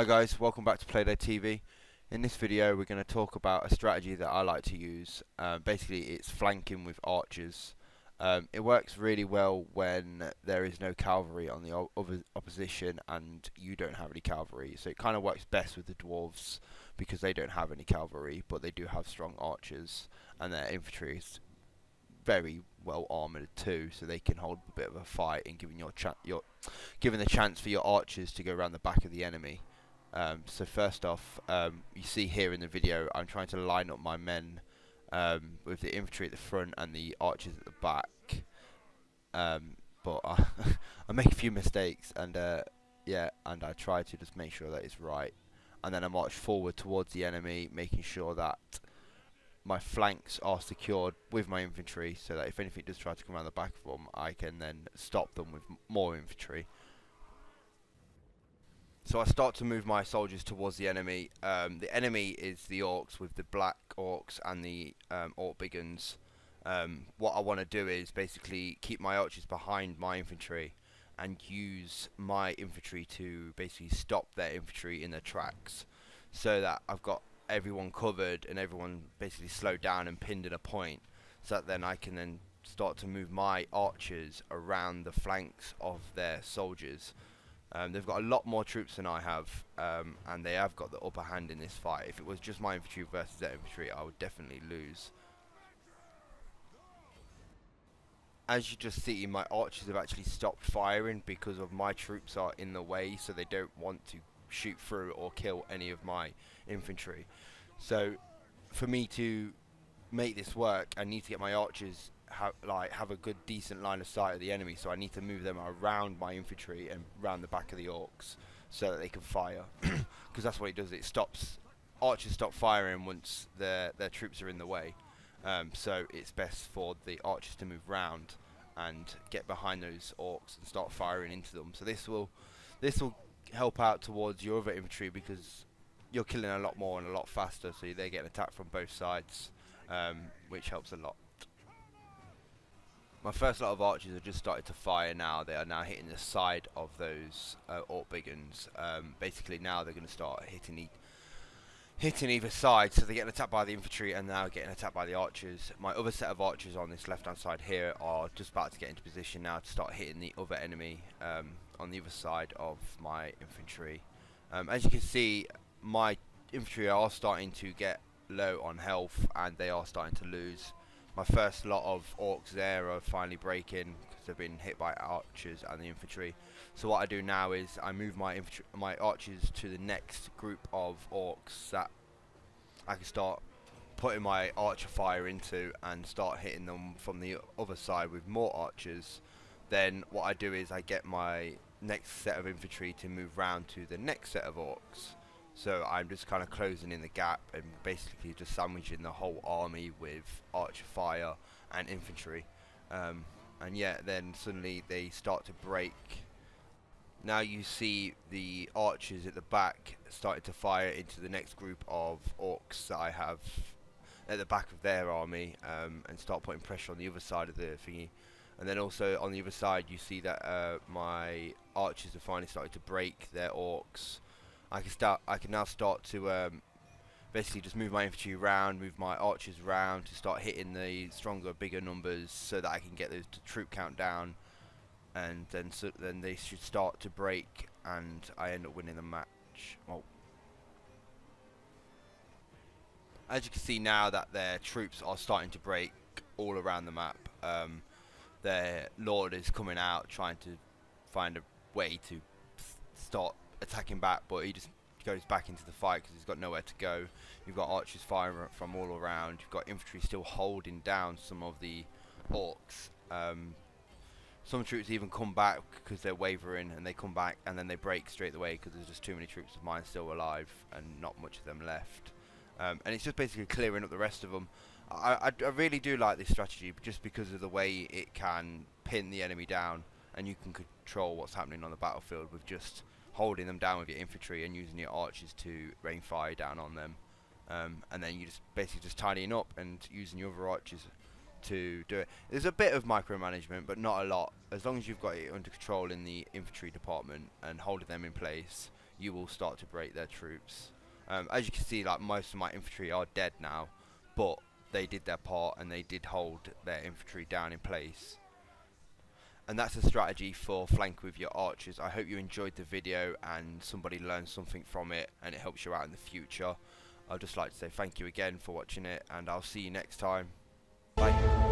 Hi guys, welcome back to PlayDead TV. In this video we're going to talk about a strategy that I like to use. Basically it's flanking with archers. It works really well when there is no cavalry on the opposition and you don't have any cavalry. So it kind of works best with the dwarves because they don't have any cavalry, but they do have strong archers and their infantry is very well armoured too, so they can hold a bit of a fight and giving giving the chance for your archers to go around the back of the enemy. So first off, you see here in the video, I'm trying to line up my men with the infantry at the front and the archers at the back. But I make a few mistakes, and and I try to just make sure that it's right. And then I march forward towards the enemy, making sure that my flanks are secured with my infantry, so that if anything does try to come around the back of them, I can then stop them with more infantry. So I start to move my soldiers towards the enemy. The enemy is the orcs, with the black orcs and the orc big guns. What I want to do is basically keep my archers behind my infantry and use my infantry to basically stop their infantry in their tracks, so that I've got everyone covered and everyone basically slowed down and pinned at a point, so that then I can then start to move my archers around the flanks of their soldiers. They've got a lot more troops than I have, and they have got the upper hand in this fight. If it was just my infantry versus their infantry, I would definitely lose. As you just see, my archers have actually stopped firing because of my troops are in the way, so they don't want to shoot through or kill any of my infantry. So for me to make this work, I need to get my archers have a good decent line of sight of the enemy, so I need to move them around my infantry and around the back of the orcs so that they can fire, because that's what it does. It stops archers stop firing once their troops are in the way. So it's best for the archers to move round and get behind those orcs and start firing into them. So this will help out towards your other infantry, because you're killing a lot more and a lot faster, so they're getting attacked from both sides, which helps a lot. My first lot of archers have just started to fire now. They are now hitting the side of those orc big guns. Basically now they're going to start hitting either side, so they're getting attacked by the infantry and now getting attacked by the archers. My other set of archers on this left hand side here are just about to get into position now to start hitting the other enemy on the other side of my infantry. As you can see, my infantry are starting to get low on health and they are starting to lose. My first lot of orcs there are finally breaking because they've been hit by archers and the infantry. So what I do now is I move my archers to the next group of orcs that I can start putting my archer fire into and start hitting them from the other side with more archers. Then what I do is I get my next set of infantry to move round to the next set of orcs. So I'm just kind of closing in the gap and basically just sandwiching the whole army with archer fire and infantry. And yeah, then suddenly they start to break. Now you see the archers at the back starting to fire into the next group of orcs that I have at the back of their army, and start putting pressure on the other side of the thingy. And then also on the other side you see that my archers are finally starting to break their orcs. I can now start to basically just move my infantry around, move my archers around to start hitting the stronger, bigger numbers, so that I can get those troop count down, and then they should start to break, and I end up winning the match. Well, as you can see now that their troops are starting to break all around the map. Their lord is coming out trying to find a way to start attacking back, but he just goes back into the fight because he's got nowhere to go. You've got archers firing from all around. You've got infantry still holding down some of the orcs. Some troops even come back because they're wavering, and they come back and then they break straight away because there's just too many troops of mine still alive and not much of them left. And it's just basically clearing up the rest of them. I really do like this strategy just because of the way it can pin the enemy down, and you can control what's happening on the battlefield with just holding them down with your infantry and using your archers to rain fire down on them, and then you just basically just tidying up and using your other archers to do it. There's a bit of micromanagement, but not a lot. As long as you've got it under control in the infantry department and holding them in place, you will start to break their troops. As you can see, like, most of my infantry are dead now, but they did their part and they did hold their infantry down in place. And that's a strategy for flank with your archers. I hope you enjoyed the video and somebody learned something from it and it helps you out in the future. I'd just like to say thank you again for watching it, and I'll see you next time. Bye.